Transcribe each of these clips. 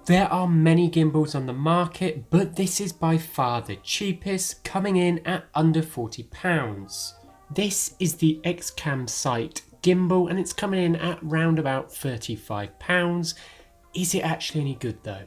There are many gimbals on the market, but this is by far the cheapest, coming in at under £40. This is the XCam Sight gimbal and it's coming in at round about £35. Is it actually any good though?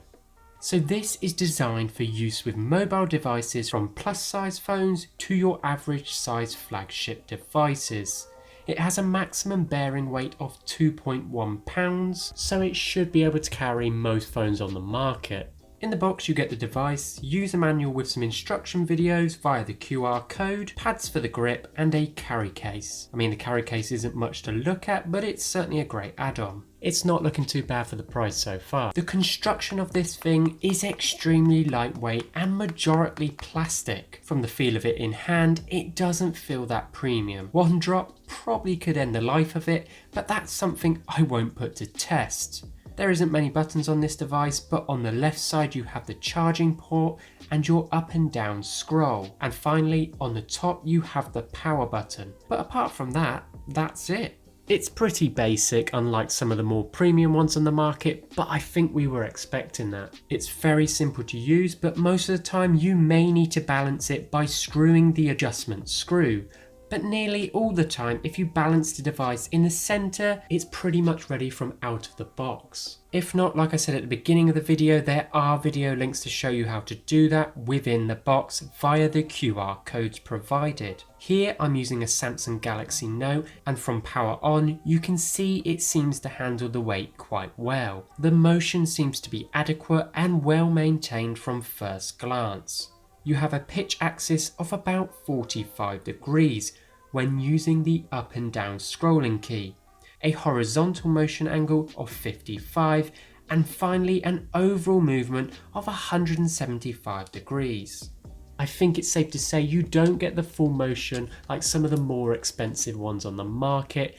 So this is designed for use with mobile devices from plus size phones to your average size flagship devices. It has a maximum bearing weight of 2.1 pounds, so it should be able to carry most phones on the market. In the box you get the device, user manual with some instruction videos via the QR code, pads for the grip and a carry case. I mean, the carry case isn't much to look at, but it's certainly a great add-on. It's not looking too bad for the price so far. The construction of this thing is extremely lightweight and majority plastic. From the feel of it in hand, it doesn't feel that premium. One drop probably could end the life of it, but that's something I won't put to test. There isn't many buttons on this device, but on the left side you have the charging port and your up and down scroll. And finally on the top you have the power button. But apart from that, that's it. It's pretty basic, unlike some of the more premium ones on the market, but I think we were expecting that. It's very simple to use, but most of the time you may need to balance it by screwing the adjustment screw. But nearly all the time, if you balance the device in the center, it's pretty much ready from out of the box. If not, like I said at the beginning of the video, there are video links to show you how to do that within the box via the QR codes provided. Here I'm using a Samsung Galaxy Note, and from power on, you can see it seems to handle the weight quite well. The motion seems to be adequate and well maintained from first glance. You have a pitch axis of about 45 degrees when using the up and down scrolling key, a horizontal motion angle of 55, and finally an overall movement of 175 degrees. I think it's safe to say you don't get the full motion like some of the more expensive ones on the market,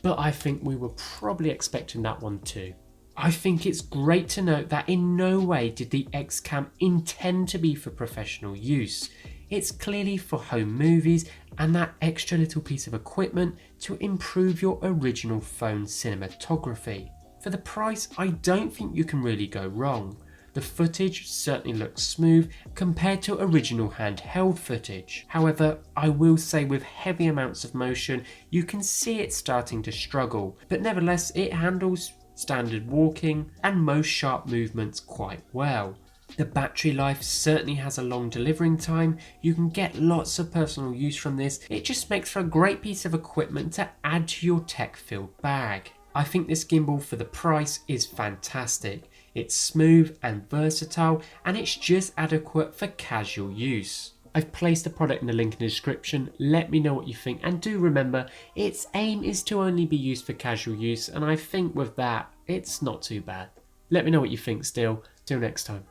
but I think we were probably expecting that one too. I think it's great to note that in no way did the XCam intend to be for professional use. It's clearly for home movies and that extra little piece of equipment to improve your original phone cinematography. For the price, I don't think you can really go wrong. The footage certainly looks smooth compared to original handheld footage. However, I will say with heavy amounts of motion, you can see it starting to struggle, but nevertheless it handles standard walking and most sharp movements quite well. The battery life certainly has a long delivering time. You can get lots of personal use from this. It just makes for a great piece of equipment to add to your tech-filled bag. I think this gimbal for the price is fantastic. It's smooth and versatile, and it's just adequate for casual use. I've placed the product in the link in the description. Let me know what you think, and do remember its aim is to only be used for casual use, and I think with that it's not too bad. Let me know what you think still. Till next time.